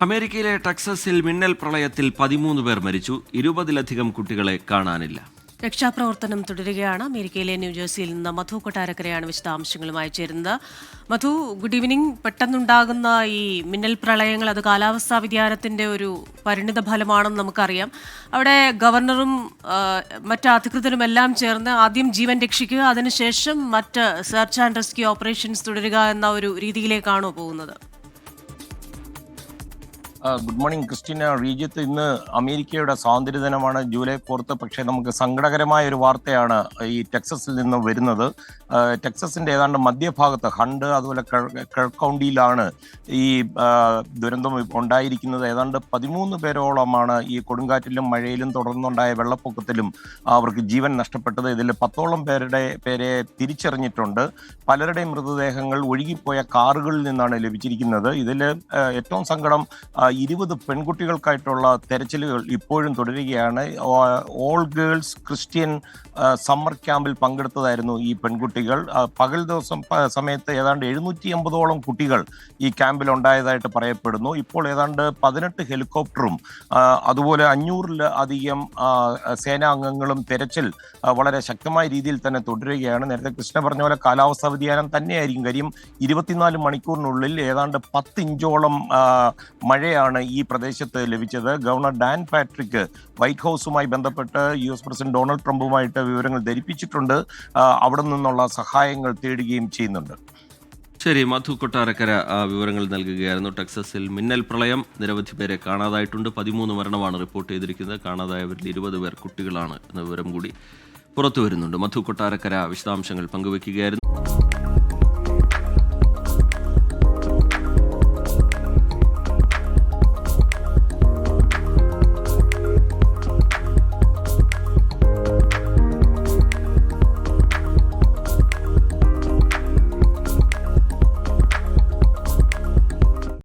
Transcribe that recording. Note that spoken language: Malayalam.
അമേരിക്കയിലെ ടെക്സസിൽ മിന്നൽ പ്രളയത്തിൽ 13 പേർ മരിച്ചു. 20-ലധികം കുട്ടികളെ കാണാനില്ല. രക്ഷാപ്രവർത്തനം തുടരുകയാണ്. അമേരിക്കയിലെ ന്യൂജേഴ്സിയിൽ നിന്ന് മധു കൊട്ടാരക്കരയാണ് വിശദാംശങ്ങളുമായി ചേരുന്നത്. മധു, ഗുഡ് ഈവനിംഗ്. പെട്ടെന്നുണ്ടാകുന്ന ഈ മിന്നൽ പ്രളയങ്ങൾ അത് കാലാവസ്ഥാ വ്യതിയാനത്തിന്റെ ഒരു പരിണിത ഫലമാണെന്ന് നമുക്കറിയാം. അവിടെ ഗവർണറും മറ്റ് അധികൃതരും എല്ലാം ചേർന്ന് ആദ്യം ജീവൻ രക്ഷിക്കുക, അതിനുശേഷം മറ്റ് സെർച്ച് ആൻഡ് റെസ്ക്യൂ ഓപ്പറേഷൻസ് തുടരുക എന്ന ഒരു രീതിയിലേക്കാണോ പോകുന്നത്? Good morning Christina. റീജിയത്ത് ഇന്ന് അമേരിക്കയുടെ സ്വാതന്ത്ര്യദിനമാണ്, ജൂലൈ 4. പക്ഷേ നമുക്ക് സങ്കടകരമായ ഒരു വാർത്തയാണ് ഈ ടെക്സസിൽ നിന്ന് വരുന്നത്. ടെക്സസിന്റെ ഏതാണ്ട് മധ്യഭാഗത്ത് ഹണ്ട് അതുപോലെ കൗണ്ടിയിലാണ് ഈ ദുരന്തം ഉണ്ടായിരിക്കുന്നത്. ഏതാണ്ട് 13 പേരോളമാണ് ഈ കൊടുങ്കാറ്റിലും മഴയിലും തുടർന്നുണ്ടായ വെള്ളപ്പൊക്കത്തിലും അവർക്ക് ജീവൻ നഷ്ടപ്പെട്ടത്. ഇതിൽ 10ഓളം പേരെ തിരിച്ചറിഞ്ഞിട്ടുണ്ട്. പലരുടെയും മൃതദേഹങ്ങൾ ഒഴുകിപ്പോയ കാറുകളിൽ നിന്നാണ് ലഭിച്ചിരിക്കുന്നത്. ഇതിൽ ഏറ്റവും സങ്കടം 20 പെൺകുട്ടികൾക്കായിട്ടുള്ള തെരച്ചിലുകൾ ഇപ്പോഴും തുടരുകയാണ്. ഓൾ ഗേൾസ് ക്രിസ്ത്യൻ സമ്മർ ക്യാമ്പിൽ പങ്കെടുത്തതായിരുന്നു ഈ പെൺകുട്ടികൾ. പകൽ ദിവസം സമയത്ത് ഏതാണ്ട് 780ഓളം കുട്ടികൾ ഈ ക്യാമ്പിൽ ഉണ്ടായതായിട്ട് പറയപ്പെടുന്നു. ഇപ്പോൾ ഏതാണ്ട് 18 ഹെലികോപ്റ്ററും അതുപോലെ 500-ലധികം സേനാംഗങ്ങളും തെരച്ചിൽ വളരെ ശക്തമായ രീതിയിൽ തന്നെ തുടരുകയാണ്. നേരത്തെ കൃഷ്ണ പറഞ്ഞ പോലെ കാലാവസ്ഥാ വ്യതിയാനം തന്നെയായിരിക്കും. കാര്യം 24 മണിക്കൂറിനുള്ളിൽ ഏതാണ്ട് 10 ഇഞ്ചോളം മഴയാണ് ഈ പ്രദേശത്ത് ലഭിച്ചത്. ഗവർണർ ഡാൻ പാട്രിക് വൈറ്റ് ഹൗസുമായി ബന്ധപ്പെട്ട് US പ്രസിഡന്റ് ഡൊണാൾഡ് ട്രംപുമായിട്ട് വിവരങ്ങൾ ധരിപ്പിച്ചിട്ടുണ്ട്. അവിടെ നിന്നുള്ള സഹായങ്ങൾ തേടുകയും ചെയ്യുന്നുണ്ട്. ശരി, മധു കൊട്ടാരക്കര വിവരങ്ങൾ നൽകുകയായിരുന്നു. ടെക്സസിൽ മിന്നൽ പ്രളയം, നിരവധി പേരെ കാണാതായിട്ടുണ്ട്. 13 മരണമാണ് റിപ്പോർട്ട് ചെയ്തിരിക്കുന്നത്. കാണാതായവരിൽ 20 പേർ കുട്ടികളാണ് എന്ന വിവരം കൂടി പുറത്തു വരുന്നുണ്ട്. മധു കൊട്ടാരക്കര വിശദാംശങ്ങൾ പങ്കുവയ്ക്കുകയായിരുന്നു.